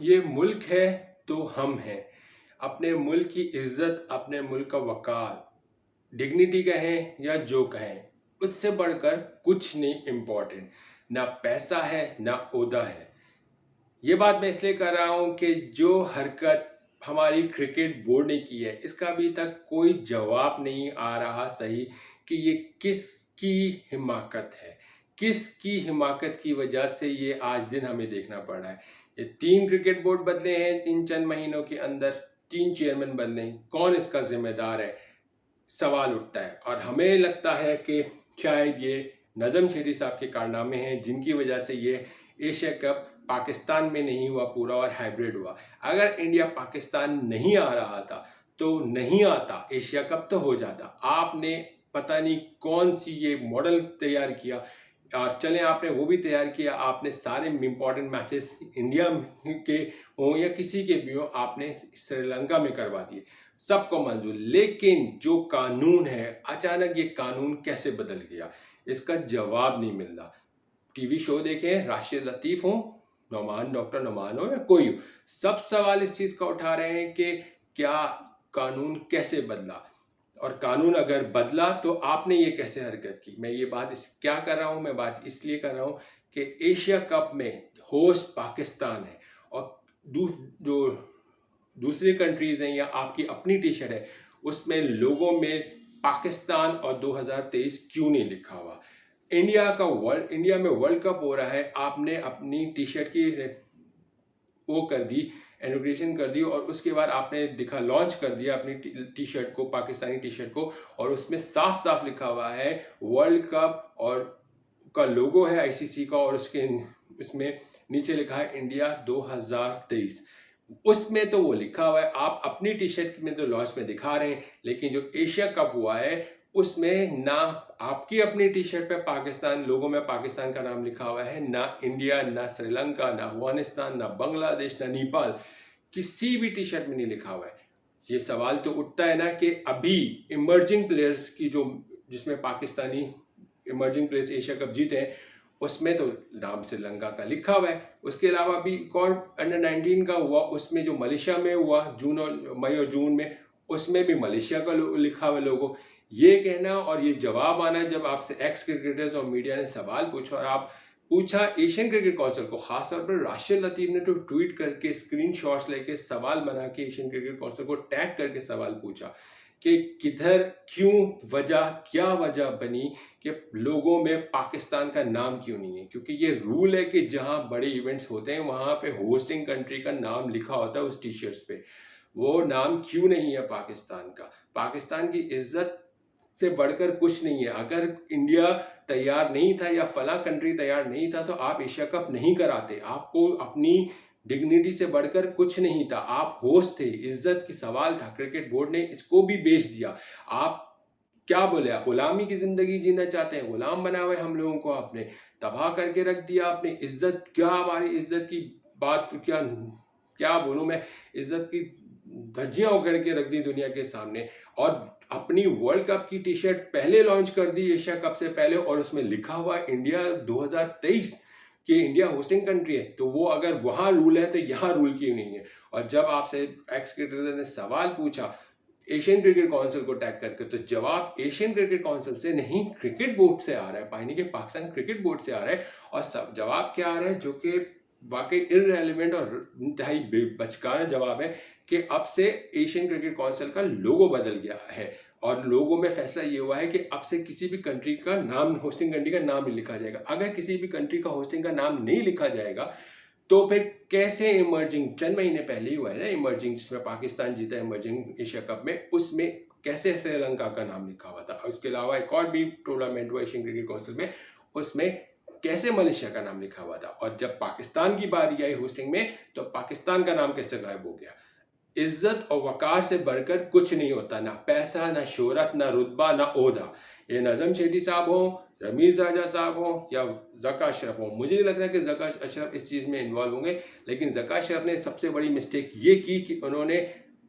ये मुल्क है तो हम हैं। अपने मुल्क की इज्जत, अपने मुल्क का वक़ार, डिग्निटी कहें या जो कहें, उससे बढ़कर कुछ नहीं इम्पोर्टेंट। ना पैसा है, ना ओहदा है। ये बात मैं इसलिए कर रहा हूँ कि जो हरकत हमारी क्रिकेट बोर्ड ने की है, इसका अभी तक कोई जवाब नहीं आ रहा सही कि ये किसकी हिमाकत है, किसकी हिमाकत की वजह से ये आज दिन हमें देखना पड़ रहा है। ये 3 क्रिकेट बोर्ड बदले हैं इन चंद महीनों के अंदर, 3 चेयरमैन बदले हैं। कौन इसका ज़िम्मेदार है? सवाल उठता है और हमें लगता है कि शायद ये नज़म शेठी साहब के कारनामे हैं जिनकी वजह से ये एशिया कप पाकिस्तान में नहीं हुआ पूरा और हाइब्रिड हुआ। अगर इंडिया पाकिस्तान नहीं आ रहा था तो नहीं आता, एशिया कप तो हो जाता। आपने पता नहीं कौन सी ये मॉडल तैयार किया और चलें आपने वो भी तैयार किया, आपने सारे इम्पॉर्टेंट मैचेस इंडिया के हों या किसी के भी हों, आपने श्रीलंका में करवा दिए, सबको मंजूर। लेकिन जो कानून है, अचानक ये कानून कैसे बदल गया, इसका जवाब नहीं मिल रहा। टीवी शो देखें, राशिद लतीफ़ हो, डॉक्टर नुमान हो या कोई हो, सब सवाल इस चीज़ का उठा रहे हैं कि क्या कानून कैसे बदला, और कानून अगर बदला तो आपने ये कैसे हरकत की। मैं ये बात क्या कर रहा हूँ, मैं बात इसलिए कर रहा हूँ कि एशिया कप में होस्ट पाकिस्तान है और जो दूसरी कंट्रीज़ हैं या आपकी अपनी टी शर्ट है, उसमें लोगों में पाकिस्तान और 2023 क्यों नहीं लिखा हुआ। इंडिया में वर्ल्ड कप हो रहा है, आपने अपनी टी शर्ट की वो कर दी, इनॉग्रेशन कर दी और उसके बाद आपने लॉन्च कर दिया अपनी टी शर्ट को, पाकिस्तानी टी शर्ट को, और उसमें साफ साफ लिखा हुआ है वर्ल्ड कप और का लोगो है आईसीसी का, और उसमें नीचे लिखा है इंडिया 2023। उसमें तो वो लिखा हुआ है, आप अपनी टी शर्ट में तो लॉन्च में दिखा रहे हैं, लेकिन जो एशिया कप हुआ है उसमें ना आपकी अपनी टी शर्ट पे पाकिस्तान लोगों में पाकिस्तान का नाम लिखा हुआ है, ना इंडिया, ना श्रीलंका, ना अफगानिस्तान, ना बांग्लादेश, ना नेपाल, किसी भी टी शर्ट में नहीं लिखा हुआ है। ये सवाल तो उठता है ना कि अभी इमर्जिंग प्लेयर्स की जो जिसमें Pakistani emerging players Asia cup जीते हैं, उसमें तो नाम श्रीलंका का लिखा हुआ है। उसके अलावा भी एक और अंडर 19 का हुआ, उसमें जो मलेशिया में हुआ मई और जून में, उसमें भी मलेशिया का लिखा हुआ लोगो। ये कहना और ये जवाब आना जब आपसे एक्स क्रिकेटर्स और मीडिया ने सवाल पूछा और आप पूछा एशियन क्रिकेट काउंसिल को, खासतौर पर राशिद लतीफ़ ने तो ट्वीट करके स्क्रीनशॉट्स लेके सवाल बना के एशियन क्रिकेट काउंसिल को टैग करके सवाल पूछा कि किधर, क्यों, वजह, क्या वजह बनी कि लोगों में पाकिस्तान का नाम क्यों नहीं है। क्योंकि ये रूल है कि जहां बड़े इवेंट्स होते हैं वहां पे होस्टिंग कंट्री का नाम लिखा होता है उस टी शर्ट्स पे, वो नाम क्यों नहीं है पाकिस्तान का। पाकिस्तान की इज्जत से बढ़कर कुछ नहीं है। अगर इंडिया तैयार नहीं था या फला कंट्री तैयार नहीं था तो आप एशिया कप नहीं कराते। आपको अपनी डिग्निटी से बढ़कर कुछ नहीं था, आप होस्ट थे, इज्जत की सवाल था। क्रिकेट बोर्ड ने इसको भी बेच दिया। आप क्या बोले, आप गुलामी की जिंदगी जीना चाहते हैं, गुलाम बना हुए हम लोगों को आपने तबाह करके रख दिया। आपने इज्जत, क्या हमारी इज्जत की बात, क्या क्या बोलूं मैं, इज्जत की धज्जियां उगड़ के रख दी दुनिया के सामने। और अपनी वर्ल्ड कप की टी शर्ट पहले लॉन्च कर दी एशिया कप से पहले, और उसमें लिखा हुआ इंडिया 2023 कि इंडिया होस्टिंग कंट्री है। तो वो अगर वहां रूल है तो यहाँ रूल क्यों नहीं है। और जब आपसे एक्स क्रिकेटर ने सवाल पूछा एशियन क्रिकेट काउंसिल को टैग करके, तो जवाब एशियन क्रिकेट काउंसिल से नहीं, क्रिकेट बोर्ड से आ रहा है, पानी के पाकिस्तान क्रिकेट बोर्ड से आ रहा है। और सब जवाब क्या आ रहा है जो कि वाकई इररेलेवेंट और इंतहाई बचकाना जवाब है कि अब से एशियन क्रिकेट काउंसिल का लोगो बदल गया है और लोगों में फैसला ये हुआ है कि अब से किसी भी कंट्री का नाम, होस्टिंग कंट्री का नाम नहीं लिखा जाएगा। अगर किसी भी कंट्री का होस्टिंग का नाम नहीं लिखा जाएगा तो फिर कैसे, इमर्जिंग चंद महीने पहले ही हुआ है ना इमर्जिंग, जिसमें पाकिस्तान जीता इमर्जिंग एशिया कप में, उसमें कैसे श्रीलंका का नाम लिखा हुआ था। उसके अलावा एक और भी टूर्नामेंट हुआ एशियन क्रिकेट काउंसिल में, उसमें कैसे मलेशिया का नाम लिखा हुआ था। और जब पाकिस्तान की बारी आई होस्टिंग में तो पाकिस्तान का नाम कैसे गायब हो गया। इज्जत और वकार से बढ़कर कुछ नहीं होता, ना पैसा, ना शोहरत, ना रुतबा, ना ओहदा। ये नज़म शेठी साहब हो, रमीज राजा साहब हो या ज़का अशरफ हो, मुझे नहीं लगता कि ज़का अशरफ इस चीज़ में इन्वॉल्व होंगे। लेकिन ज़का अशरफ ने सबसे बड़ी मिस्टेक ये की कि उन्होंने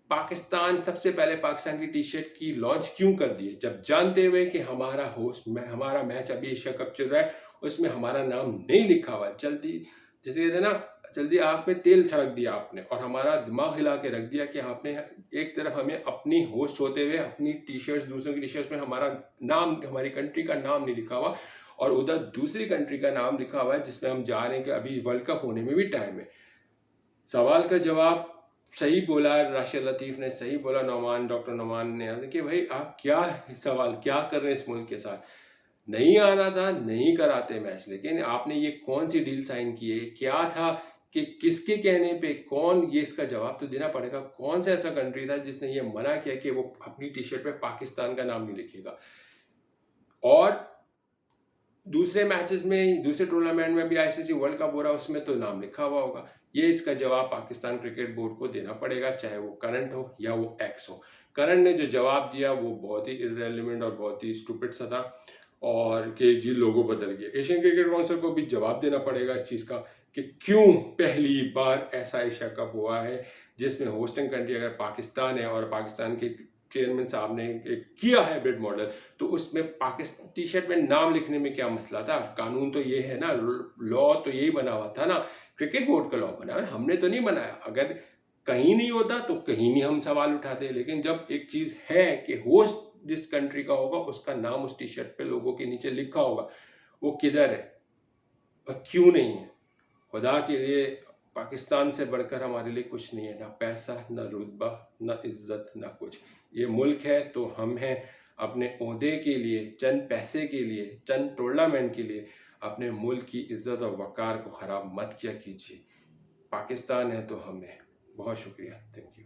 पाकिस्तान, सबसे पहले पाकिस्तान की टी शर्ट की लॉन्च क्यों कर दी, जब जानते हुए कि हमारा मैच अभी एशिया कप चल रहा है, उसमें हमारा नाम नहीं लिखा हुआ है। जल्दी जैसे कहते हैं ना, जल्दी आग में तेल छिड़क दिया आपने और हमारा दिमाग हिला के रख दिया कि आपने एक तरफ हमें अपनी होस्ट होते हुए अपनी टी शर्ट्स, दूसरों की टी शर्ट्स में हमारा नाम, हमारी कंट्री का नाम नहीं लिखा हुआ, और उधर दूसरी कंट्री का नाम लिखा हुआ है जिसमें हम जा रहे हैं कि अभी वर्ल्ड कप होने में भी टाइम है। सवाल का जवाब सही बोला राशिद लतीफ़ ने, सही बोला नौमान, डॉक्टर नौमान ने कि भाई आप क्या सवाल क्या कर रहे हैं इस मुल्क के साथ। नहीं आना था, नहीं कराते मैच, लेकिन आपने ये कौन सी डील साइन की है, क्या था कि किसके कहने पे, कौन, ये इसका जवाब तो देना पड़ेगा। कौन सा ऐसा कंट्री था जिसने ये मना किया कि वो अपनी टी शर्ट पे पाकिस्तान का नाम नहीं लिखेगा। और दूसरे मैचेस में, दूसरे टूर्नामेंट में भी आईसीसी वर्ल्ड कप हो रहा है, उसमें तो नाम लिखा हुआ होगा। ये इसका जवाब पाकिस्तान क्रिकेट बोर्ड को देना पड़ेगा, चाहे वो करंट हो या वो एक्स हो। करंट ने जो जवाब दिया वो बहुत ही इररेलेवेंट और बहुत ही स्टूपिड सा था, और कि जी लोगो बदल गए। एशियन क्रिकेट काउंसिल को भी जवाब देना पड़ेगा इस चीज़ का कि क्यों पहली बार ऐसा एशिया कप हुआ है जिसमें होस्टिंग कंट्री अगर पाकिस्तान है और पाकिस्तान के चेयरमैन साहब ने एक किया है बिड मॉडल, तो उसमें पाकिस्तान टी शर्ट में नाम लिखने में क्या मसला था। कानून तो ये है ना, लॉ तो यही बना हुआ था ना, क्रिकेट बोर्ड का लॉ बना है, हमने तो नहीं बनाया। अगर कहीं नहीं होता तो कहीं नहीं हम सवाल उठाते, लेकिन जब एक चीज़ है कि होस्ट जिस कंट्री का होगा उसका नाम उस टी शर्ट पे लोगों के नीचे लिखा होगा, वो किधर है और क्यों नहीं है। खुदा के लिए पाकिस्तान से बढ़कर हमारे लिए कुछ नहीं है, ना पैसा, ना रुतबा, ना इज्जत, ना कुछ। ये मुल्क है तो हम हैं। अपने ओहदे के लिए, चंद पैसे के लिए, चंद टूर्नामेंट के लिए अपने मुल्क की इज्जत और वक़ार को ख़राब मत किया कीजिए। पाकिस्तान है तो हम हैं। बहुत शुक्रिया, थैंक यू।